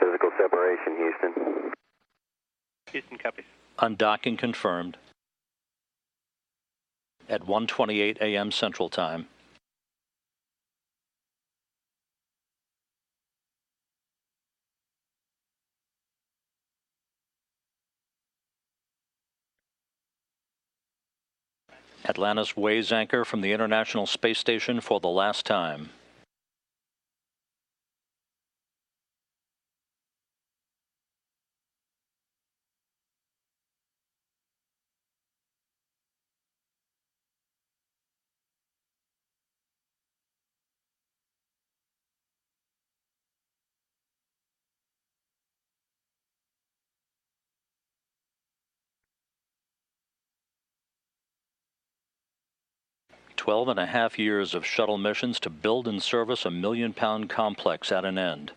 Physical separation, Houston. Houston copies. Undocking confirmed at 1:28 a.m. Central Time. Atlantis weighs anchor from the International Space Station for the last time. Twelve and a half years of shuttle missions to build and service a 1 million-pound complex at an end.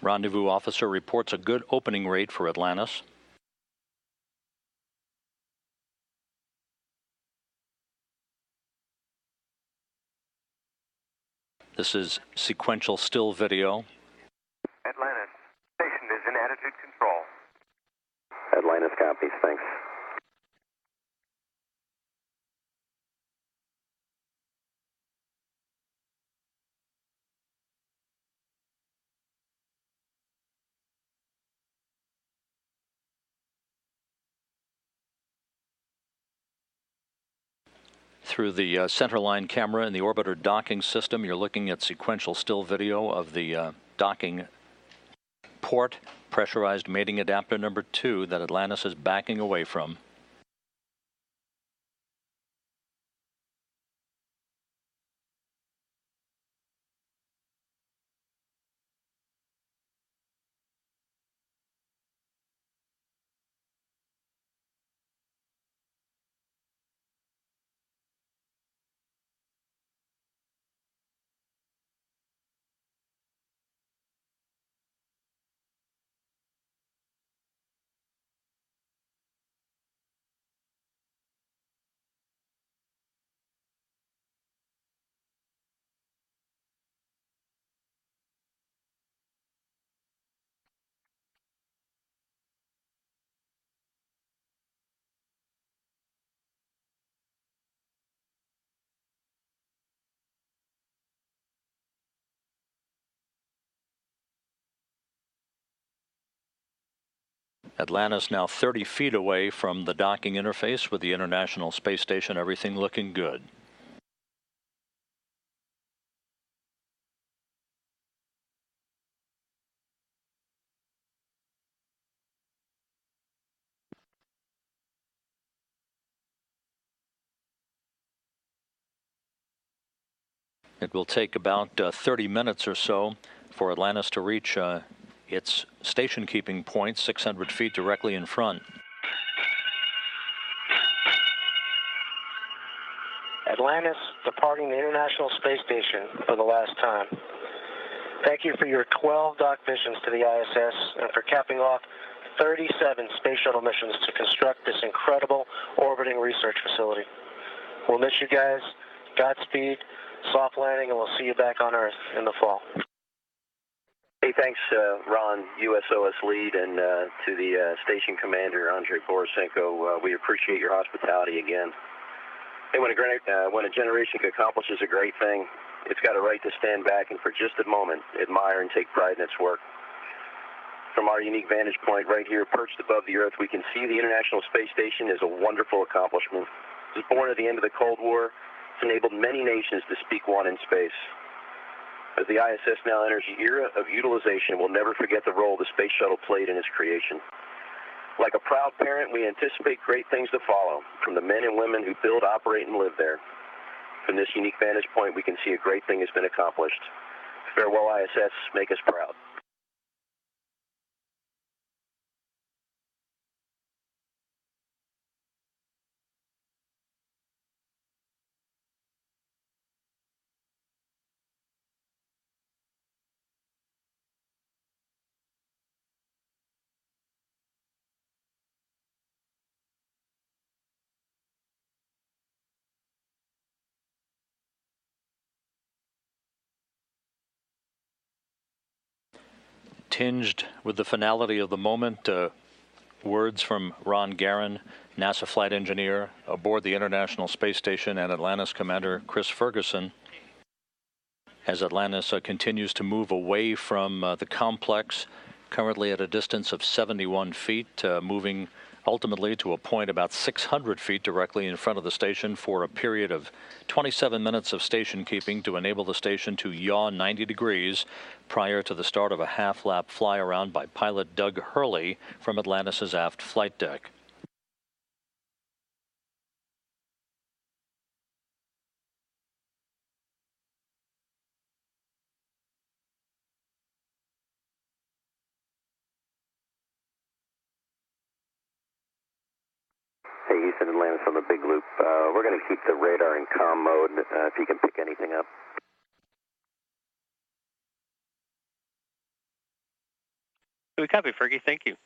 Rendezvous officer reports a good opening rate for Atlantis. This is sequential still video. Atlantis, station is in attitude control. Atlantis copies, thanks. Through the centerline camera in the orbiter docking system, you're looking at sequential still video of the docking port, pressurized mating adapter number 2 that Atlantis is backing away from. Atlantis now 30 feet away from the docking interface with the International Space Station, everything looking good. It will take about 30 minutes or so for Atlantis to reach its station keeping point, 600 feet directly in front. Atlantis departing the International Space Station for the last time. Thank you for your 12 dock missions to the ISS and for capping off 37 space shuttle missions to construct this incredible orbiting research facility. We'll miss you guys. Godspeed, soft landing, and we'll see you back on Earth in the fall. Hey, thanks, Ron, USOS lead, and to the station commander, Andrei Borisenko. We appreciate your hospitality again. Hey, when a generation accomplishes a great thing, it's got a right to stand back and for just a moment admire and take pride in its work. From our unique vantage point right here, perched above the Earth, we can see the International Space Station is a wonderful accomplishment. It was born at the end of the Cold War. It's enabled many nations to speak one in space. As the ISS now enters the era of utilization, we'll never forget the role the Space Shuttle played in its creation. Like a proud parent, we anticipate great things to follow from the men and women who build, operate, and live there. From this unique vantage point, we can see a great thing has been accomplished. Farewell, ISS. Make us proud. Tinged with the finality of the moment, words from Ron Garan, NASA flight engineer aboard the International Space Station, and Atlantis Commander Chris Ferguson, as Atlantis continues to move away from the complex, currently at a distance of 71 feet, moving ultimately to a point about 600 feet directly in front of the station for a period of 27 minutes of station keeping to enable the station to yaw 90 degrees prior to the start of a half-lap fly around by pilot Doug Hurley from Atlantis' aft flight deck. Hey, Houston, Atlantis on the big loop. We're going to keep the radar in comm mode, if you can pick anything up. We copy, Fergie. Thank you.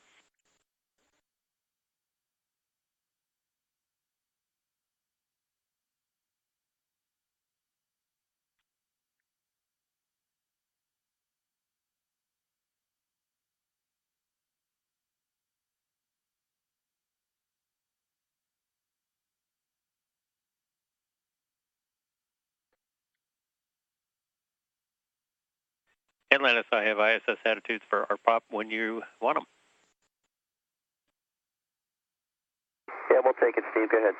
Atlantis, I have ISS attitudes for our pop when you want them. Yeah, we'll take it, Steve. Go ahead.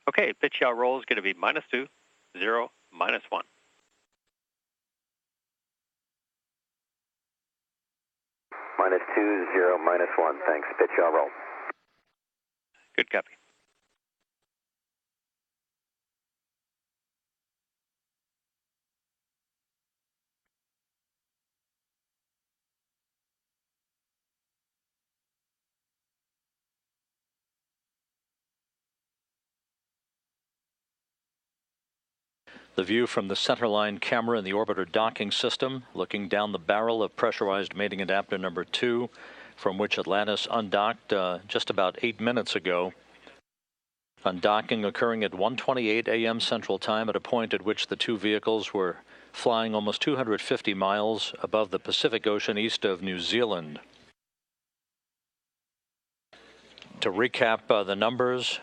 Okay, pitch yaw roll is going to be -2, 0, -1. -2, 0, -1. Thanks. Pitch yaw roll. Good copy. The view from the centerline camera in the orbiter docking system, looking down the barrel of pressurized mating adapter number 2, from which Atlantis undocked just about 8 minutes ago. Undocking occurring at 1:28 a.m. Central Time at a point at which the two vehicles were flying almost 250 miles above the Pacific Ocean east of New Zealand. To recap the numbers,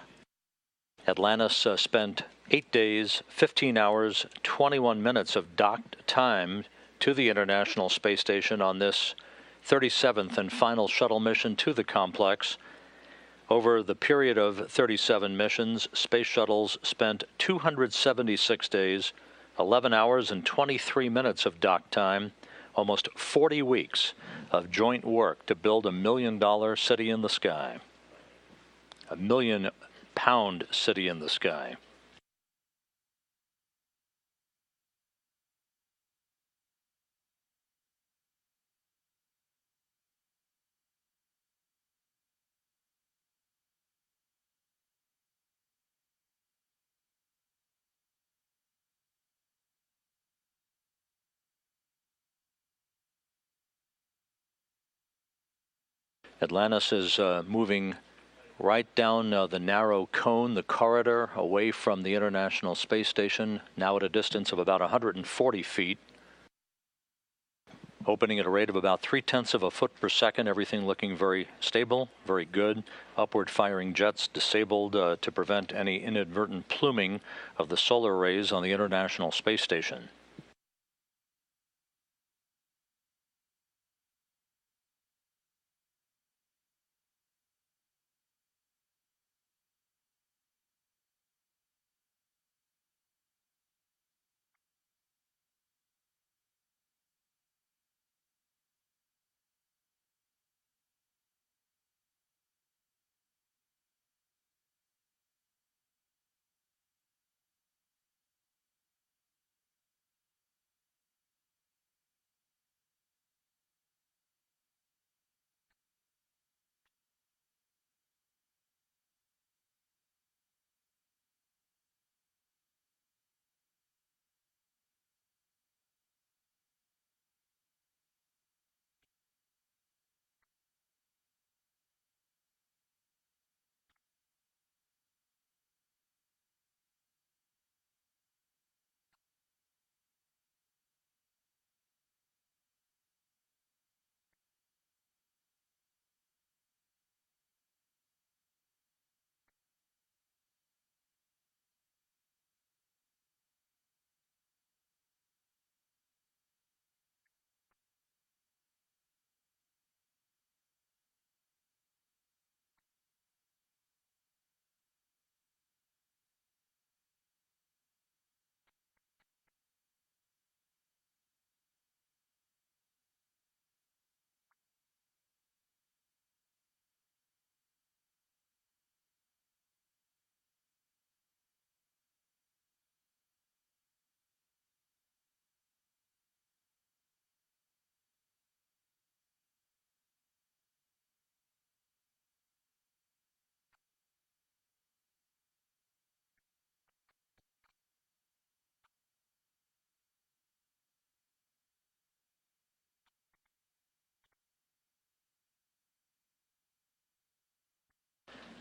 Atlantis spent 8 days, 15 hours, 21 minutes of docked time to the International Space Station on this 37th and final shuttle mission to the complex. Over the period of 37 missions, space shuttles spent 276 days, 11 hours and 23 minutes of dock time, almost 40 weeks of joint work to build $1 million city in the sky. $1 million pound city in the sky. Atlantis is moving right down the narrow cone, the corridor, away from the International Space Station, now at a distance of about 140 feet. Opening at a rate of about 0.3 of a foot per second, everything looking very stable, very good. Upward firing jets disabled to prevent any inadvertent pluming of the solar rays on the International Space Station.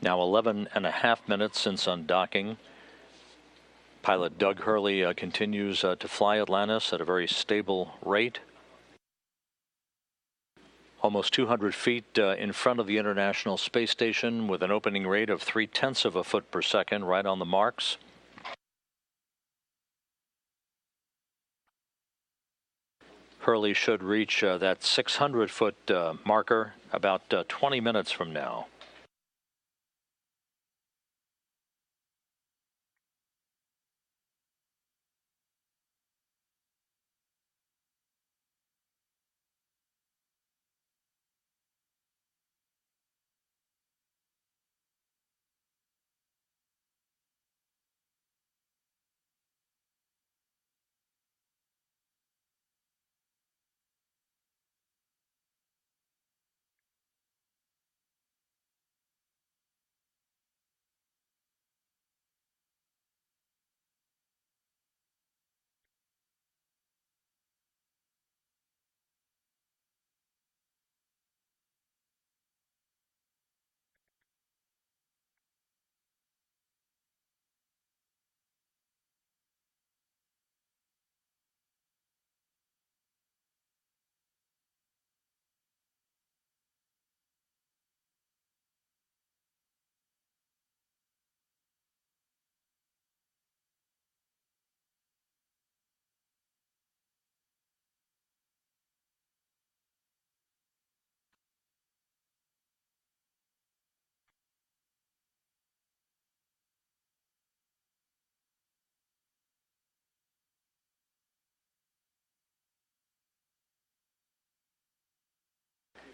Now 11.5 minutes since undocking. Pilot Doug Hurley continues to fly Atlantis at a very stable rate. Almost 200 feet in front of the International Space Station with an opening rate of 0.3 of a foot per second, right on the marks. Hurley should reach that 600-foot marker about 20 minutes from now.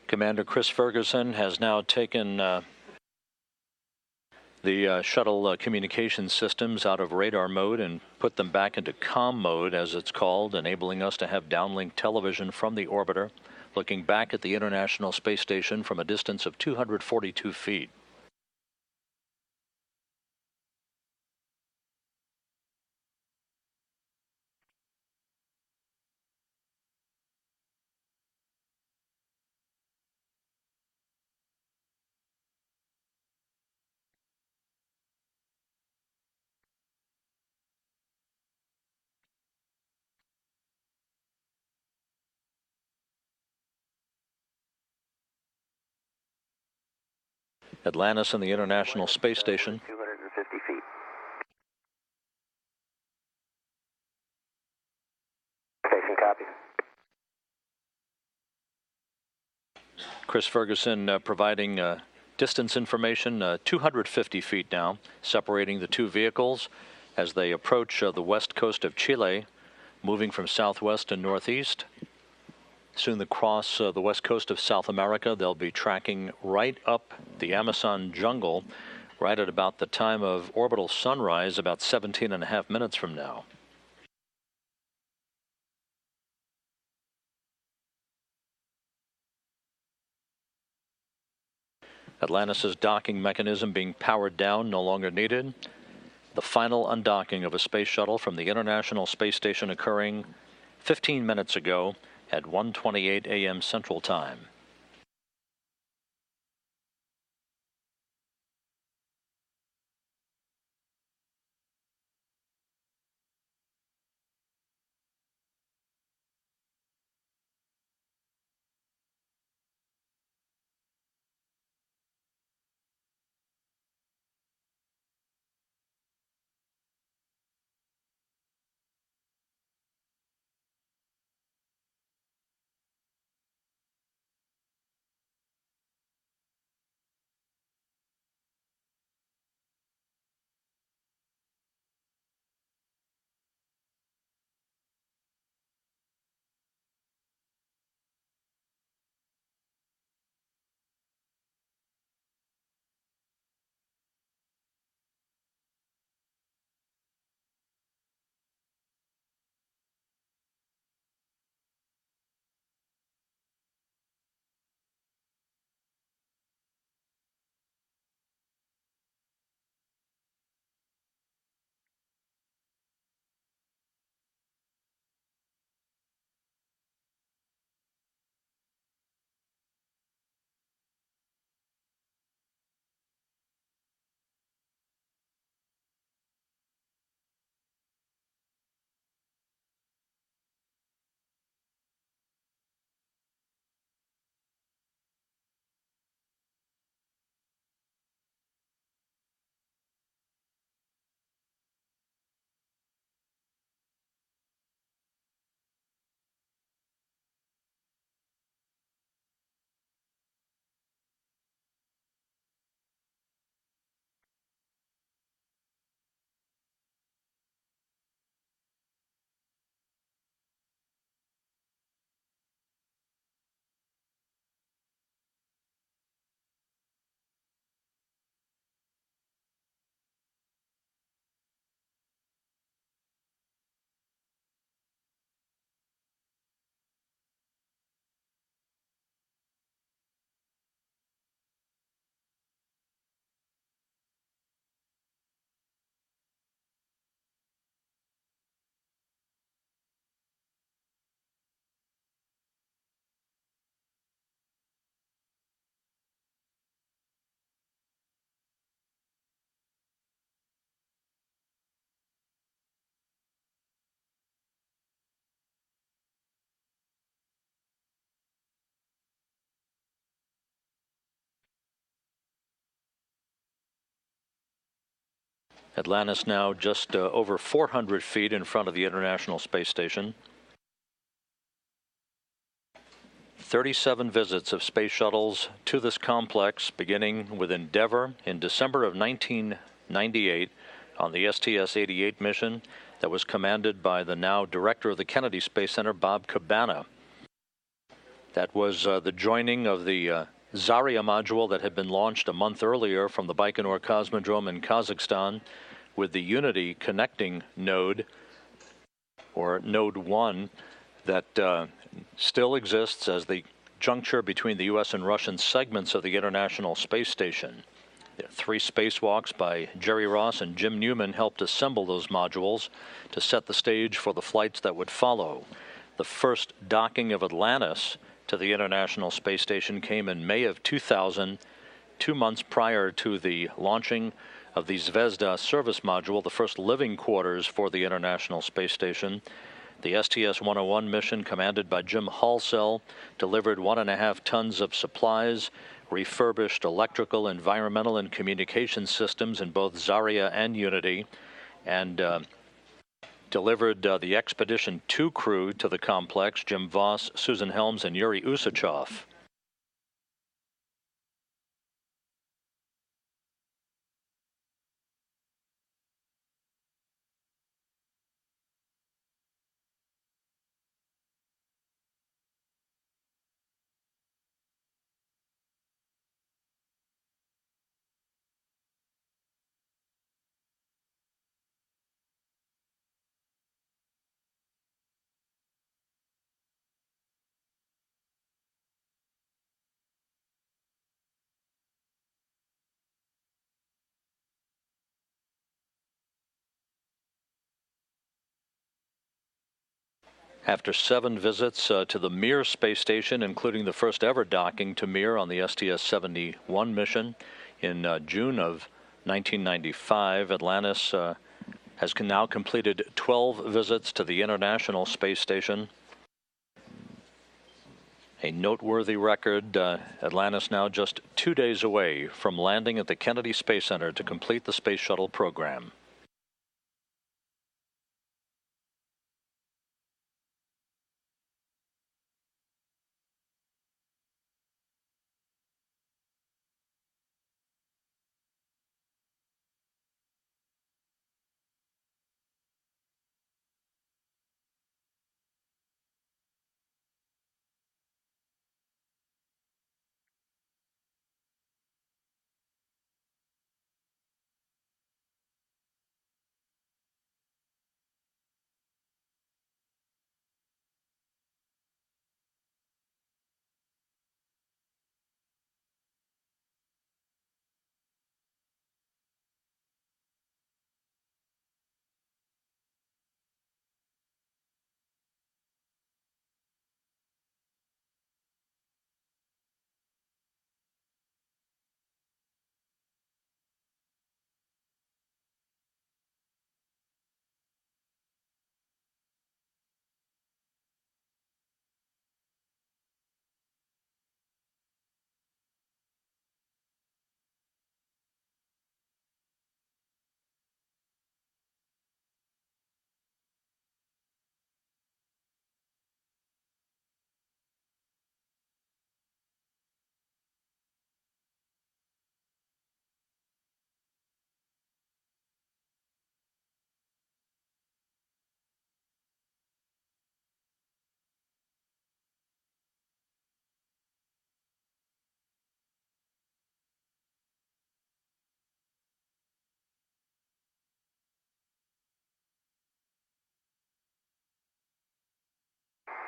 Commander Chris Ferguson has now taken the shuttle communication systems out of radar mode and put them back into comm mode, as it's called, enabling us to have downlink television from the orbiter, looking back at the International Space Station from a distance of 242 feet. Atlantis and the International Space Station. 250 feet. Station copy. Chris Ferguson providing distance information, 250 feet now, separating the two vehicles as they approach the west coast of Chile, moving from southwest to northeast. Soon they cross the west coast of South America. They'll be tracking right up the Amazon jungle right at about the time of orbital sunrise, about 17.5 minutes from now. Atlantis' docking mechanism being powered down, no longer needed. The final undocking of a space shuttle from the International Space Station occurring 15 minutes ago at 1:28 a.m. Central Time. Atlantis now just over 400 feet in front of the International Space Station. 37 visits of space shuttles to this complex, beginning with Endeavour in December of 1998 on the STS-88 mission that was commanded by the now director of the Kennedy Space Center, Bob Cabana. That was the joining of the Zarya module that had been launched a month earlier from the Baikonur Cosmodrome in Kazakhstan with the Unity connecting node, or Node 1, that still exists as the juncture between the U.S. and Russian segments of the International Space Station. 3 spacewalks by Jerry Ross and Jim Newman helped assemble those modules to set the stage for the flights that would follow. The first docking of Atlantis to the International Space Station came in May of 2000, 2 months prior to the launching of the Zvezda service module, the first living quarters for the International Space Station. The STS-101 mission, commanded by Jim Halsell, delivered 1.5 tons of supplies, refurbished electrical, environmental, and communication systems in both Zarya and Unity, and delivered the Expedition 2 crew to the complex, Jim Voss, Susan Helms, and Yuri Usachov. After 7 visits to the Mir space station, including the first ever docking to Mir on the STS-71 mission in June of 1995, Atlantis has now completed 12 visits to the International Space Station. A noteworthy record. Atlantis now just 2 days away from landing at the Kennedy Space Center to complete the Space Shuttle program.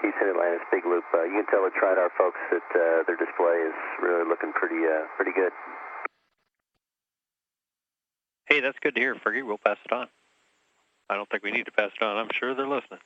Houston, Atlantis, big loop. You can tell the Tridar folks that their display is really looking pretty good. Hey, that's good to hear, Fergie. We'll pass it on. I don't think we need to pass it on. I'm sure they're listening.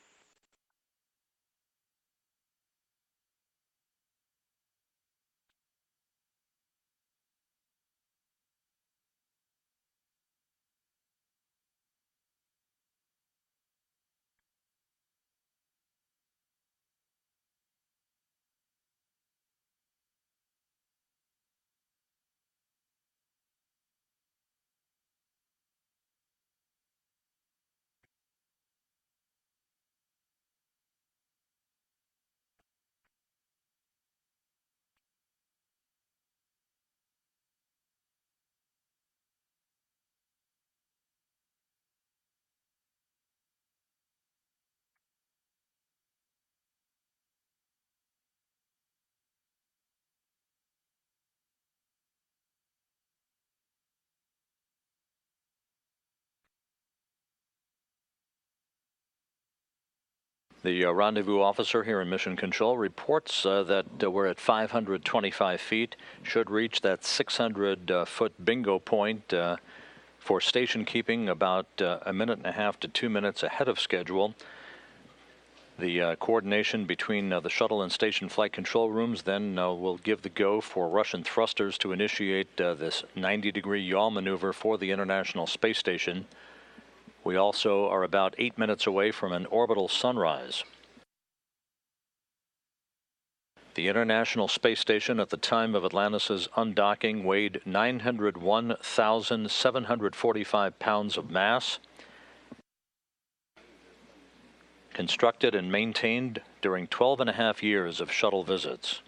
The rendezvous officer here in Mission Control reports that we're at 525 feet, should reach that 600-foot bingo point for station keeping about a minute and a half to 2 minutes ahead of schedule. The coordination between the shuttle and station flight control rooms then will give the go for Russian thrusters to initiate this 90-degree yaw maneuver for the International Space Station. We also are about 8 minutes away from an orbital sunrise. The International Space Station at the time of Atlantis' undocking weighed 901,745 pounds of mass. Constructed and maintained during 12.5 years of shuttle visits.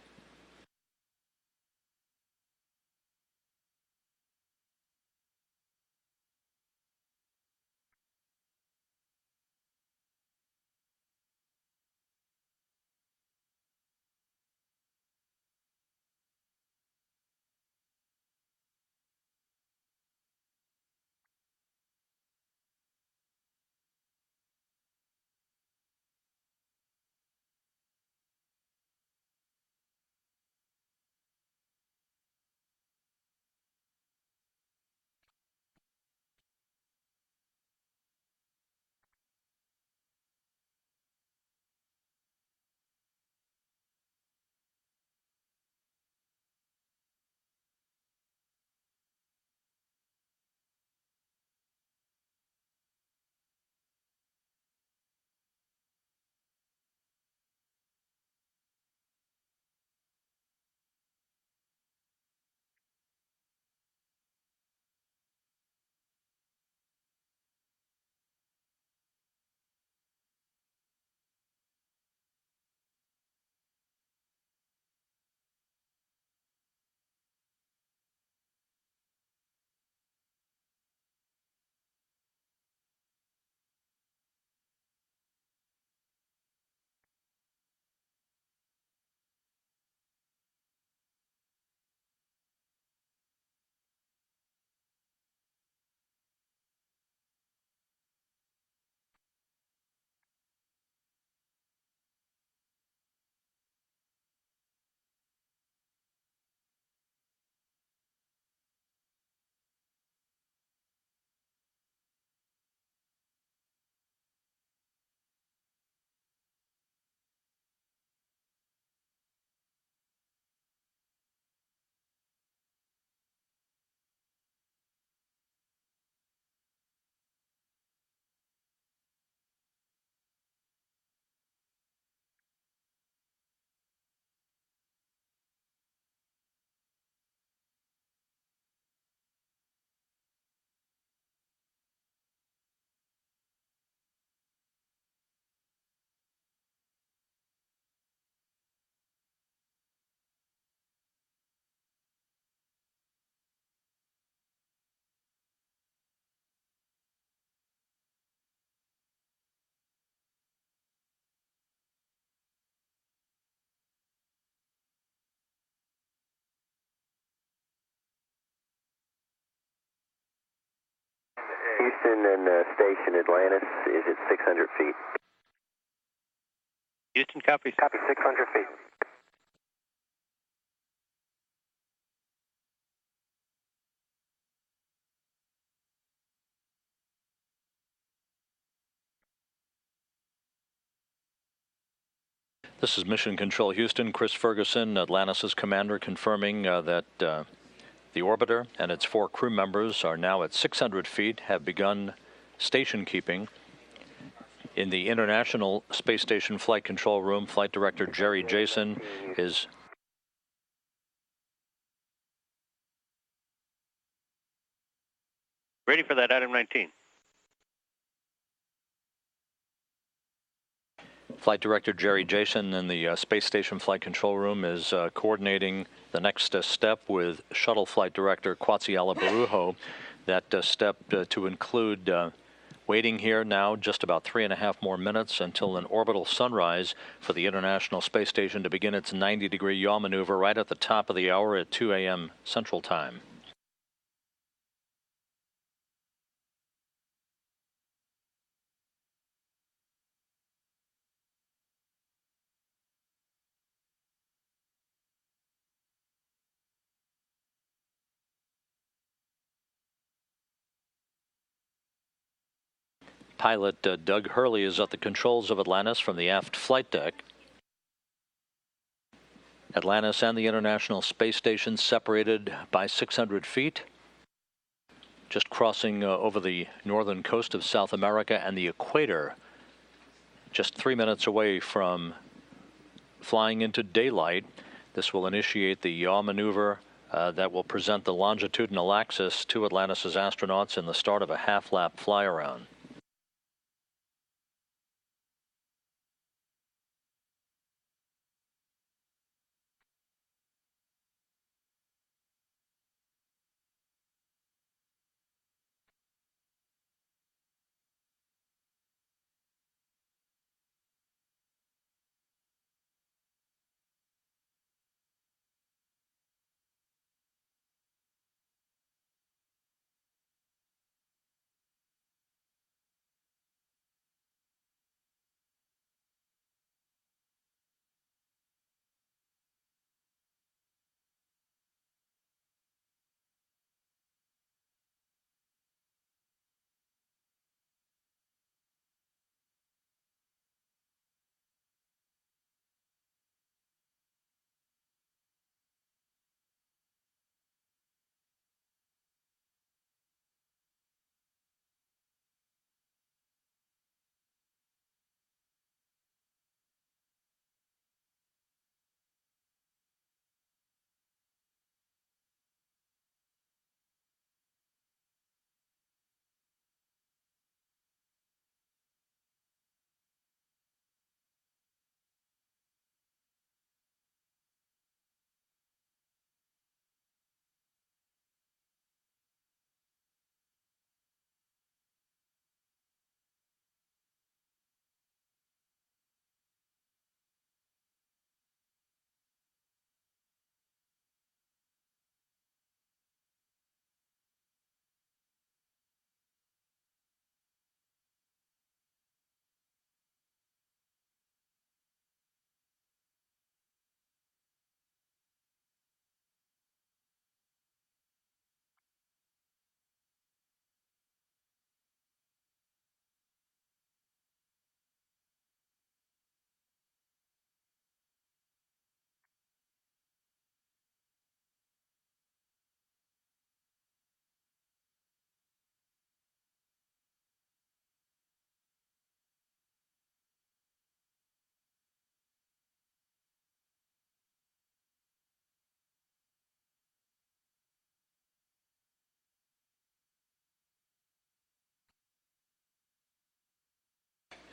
Houston and station Atlantis is at 600 feet. Houston, copy. Copy, 600 feet. This is Mission Control Houston. Chris Ferguson, Atlantis' commander, confirming that the orbiter and its 4 crew members are now at 600 feet, have begun station keeping. In the International Space Station Flight Control Room, Flight Director Jerry Jason is Ready for that, item 19. Flight Director Jerry Jason in the Space Station Flight Control Room is coordinating the next step with Shuttle Flight Director Quatziala Barujo. That step to include waiting here now just about 3.5 more minutes until an orbital sunrise for the International Space Station to begin its 90-degree yaw maneuver right at the top of the hour at 2 a.m. Central Time. Pilot Doug Hurley is at the controls of Atlantis from the aft flight deck. Atlantis and the International Space Station separated by 600 feet, just crossing over the northern coast of South America and the equator, just 3 minutes away from flying into daylight. This will initiate the yaw maneuver that will present the longitudinal axis to Atlantis' astronauts in the start of a half-lap fly-around.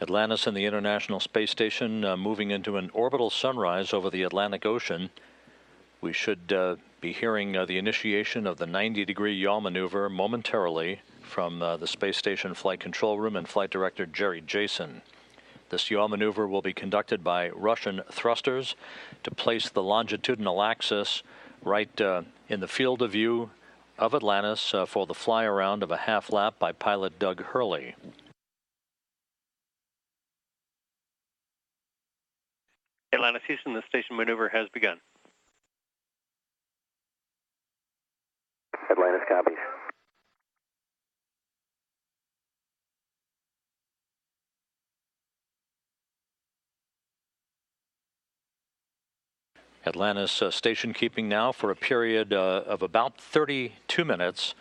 Atlantis and the International Space Station moving into an orbital sunrise over the Atlantic Ocean. We should be hearing the initiation of the 90-degree yaw maneuver momentarily from the Space Station Flight Control Room and Flight Director Jerry Jason. This yaw maneuver will be conducted by Russian thrusters to place the longitudinal axis right in the field of view of Atlantis for the fly-around of a half-lap by pilot Doug Hurley. Atlantis Houston, the station maneuver has begun. Atlantis copies. Atlantis station keeping now for a period of about 32 minutes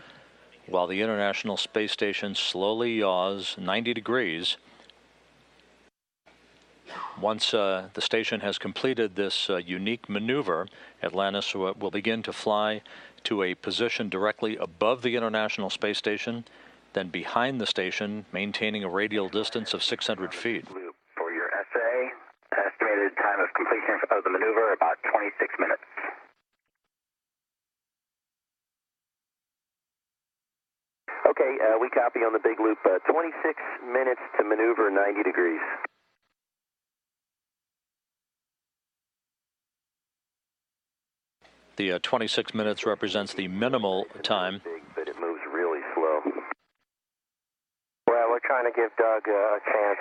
while the International Space Station slowly yaws 90 degrees. Once the station has completed this unique maneuver, Atlantis will begin to fly to a position directly above the International Space Station, then behind the station, maintaining a radial distance of 600 feet. For your SA, estimated time of completion of the maneuver, about 26 minutes. Okay, we copy on the big loop. 26 minutes to maneuver 90 degrees. The 26 minutes represents the minimal time. Big, but it moves really slow. Well, we're trying to give Doug a chance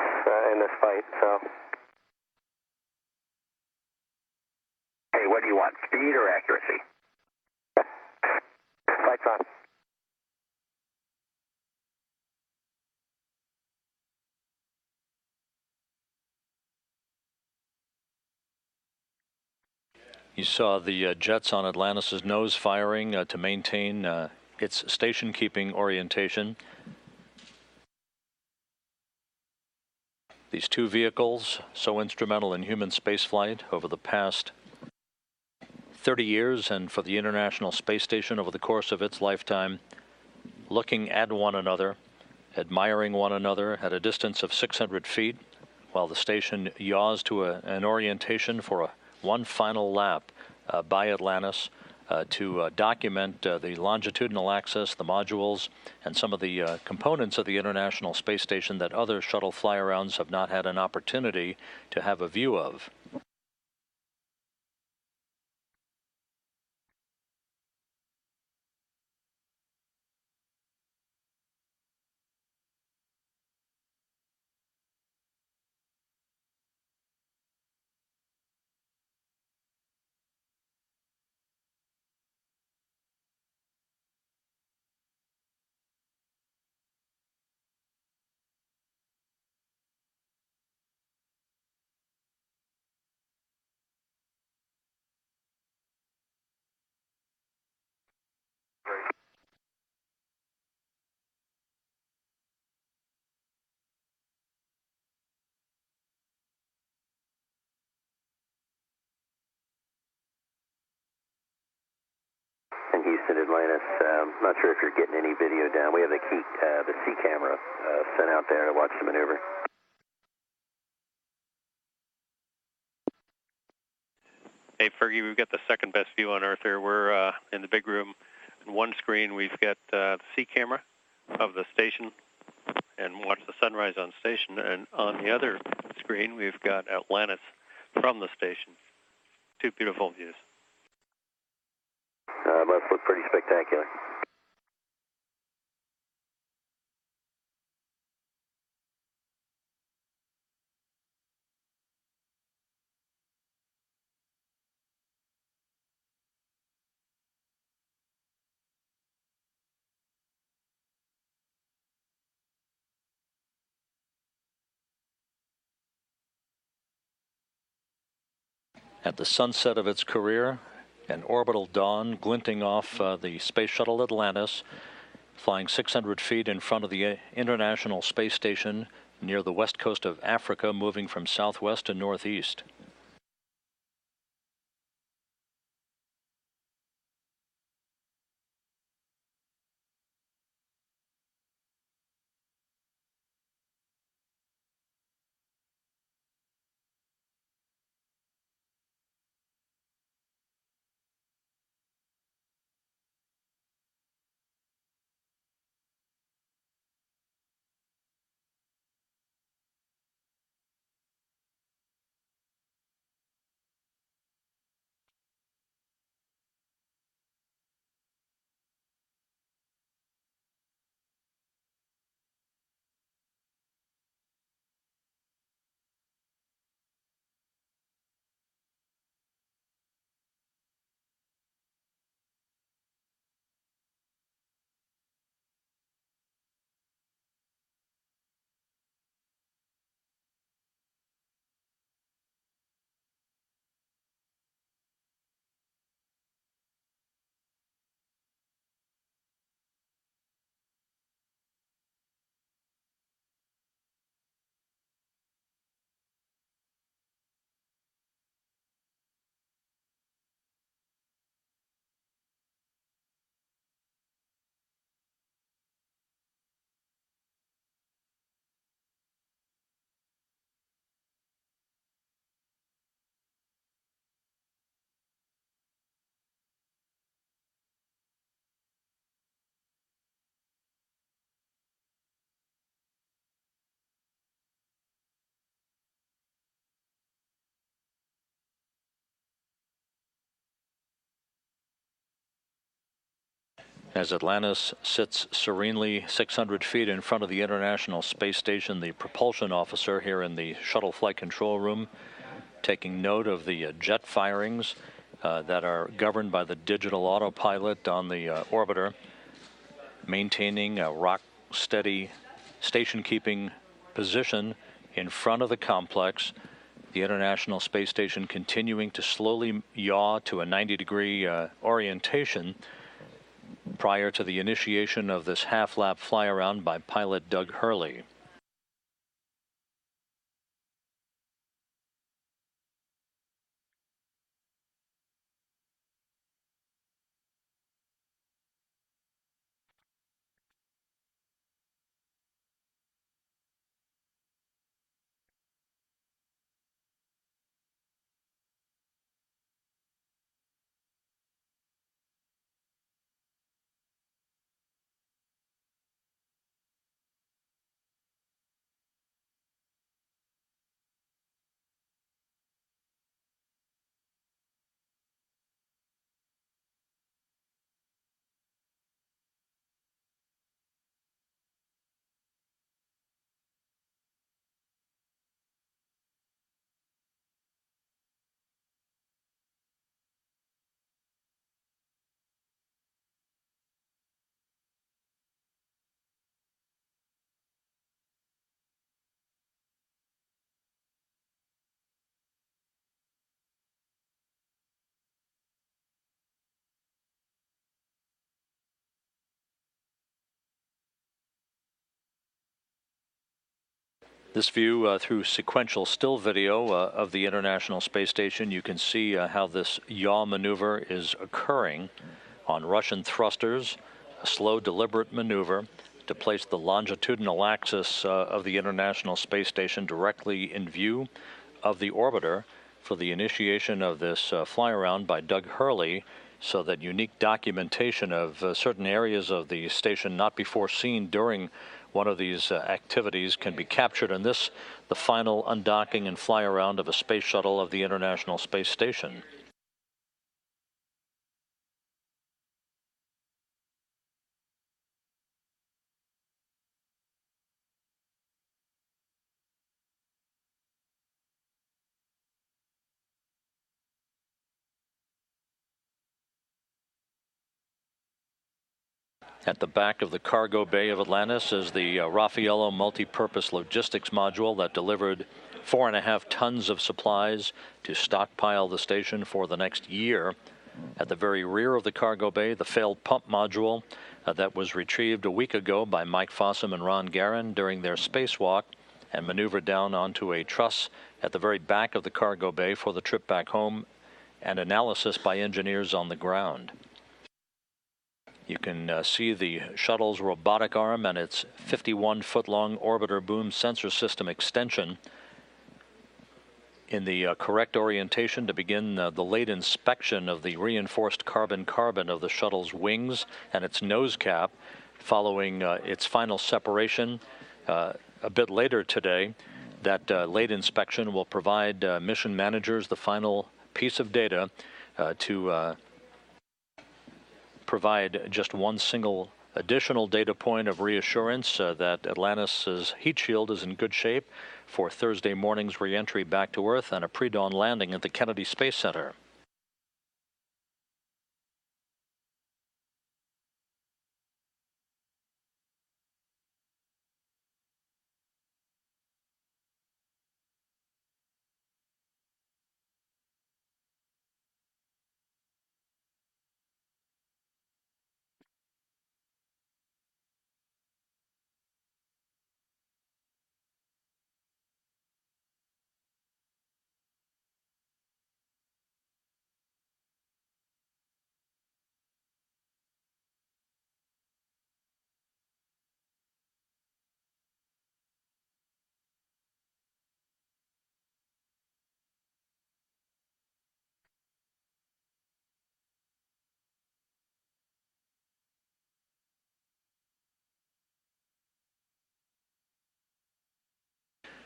in this fight, so. Hey, what do you want, speed or accuracy? Fight's on. You saw the jets on Atlantis' nose firing to maintain its station-keeping orientation. These two vehicles, so instrumental in human spaceflight over the past 30 years and for the International Space Station over the course of its lifetime, looking at one another, admiring one another at a distance of 600 feet, while the station yaws to an orientation for one final lap by Atlantis to document the longitudinal axis, the modules, and some of the components of the International Space Station that other shuttle fly-arounds have not had an opportunity to have a view of. And Houston, Atlantis, not sure if you're getting any video down. We have the C camera sent out there to watch the maneuver. Hey, Fergie, we've got the second best view on Earth here. We're in the big room. On one screen, we've got the C camera of the station and watch the sunrise on station. And on the other screen, we've got Atlantis from the station. Two beautiful views. Must look pretty spectacular. At the sunset of its career, an orbital dawn glinting off the Space Shuttle Atlantis, flying 600 feet in front of the International Space Station near the west coast of Africa, moving from southwest to northeast. As Atlantis sits serenely 600 feet in front of the International Space Station, the propulsion officer here in the shuttle flight control room taking note of the jet firings that are governed by the digital autopilot on the orbiter, maintaining a rock-steady station-keeping position in front of the complex, The International Space Station continuing to slowly yaw to a 90-degree orientation prior to the initiation of this half-lap fly-around by pilot Doug Hurley. This view through sequential still video of the International Space Station, you can see how this yaw maneuver is occurring on Russian thrusters, a slow, deliberate maneuver to place the longitudinal axis of the International Space Station directly in view of the orbiter for the initiation of this fly-around by Doug Hurley, so that unique documentation of certain areas of the station not before seen during one of these activities can be captured in this, the final undocking and fly-around of a space shuttle of the International Space Station. At the back of the cargo bay of Atlantis is the Raffaello multi-purpose logistics module that delivered 4.5 tons of supplies to stockpile the station for the next year. At the very rear of the cargo bay, the failed pump module that was retrieved a week ago by Mike Fossum and Ron Garan during their spacewalk and maneuvered down onto a truss at the very back of the cargo bay for the trip back home and analysis by engineers on the ground. You can see the shuttle's robotic arm and its 51-foot-long orbiter boom sensor system extension in the correct orientation to begin the late inspection of the reinforced carbon-carbon of the shuttle's wings and its nose cap, following its final separation a bit later today. That late inspection will provide mission managers the final piece of data to provide just one single additional data point of reassurance that Atlantis' heat shield is in good shape for Thursday morning's re-entry back to Earth and a pre-dawn landing at the Kennedy Space Center.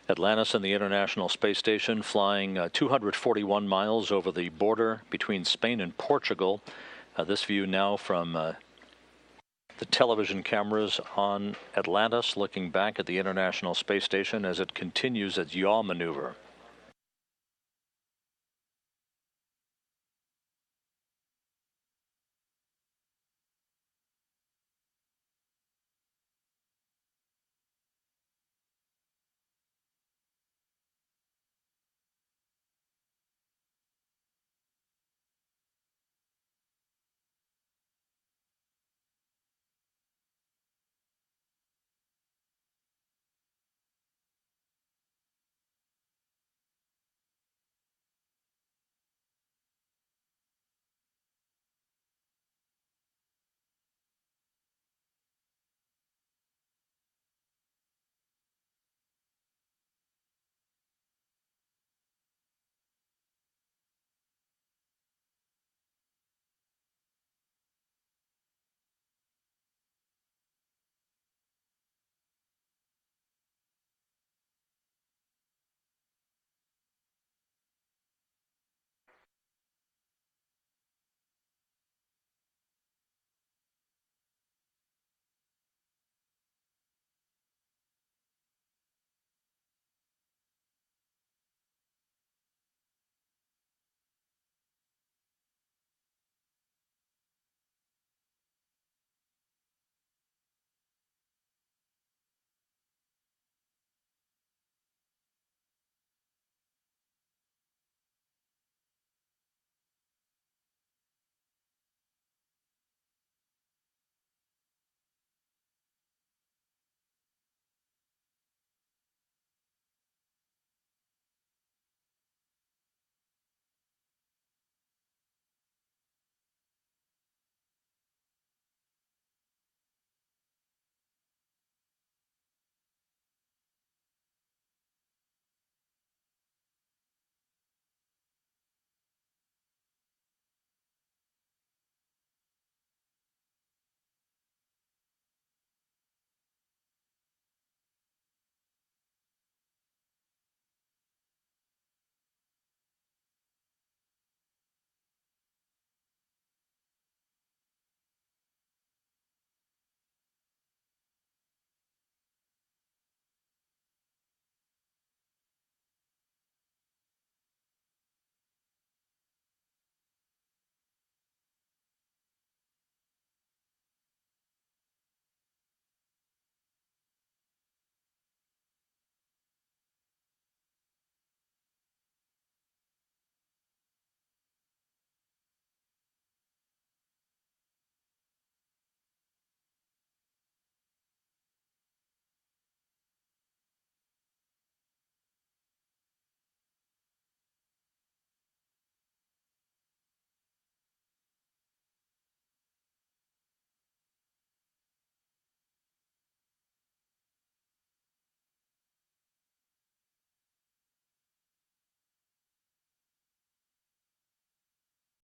Atlantis and the International Space Station flying 241 miles over the border between Spain and Portugal. This view now from the television cameras on Atlantis, looking back at the International Space Station as it continues its yaw maneuver.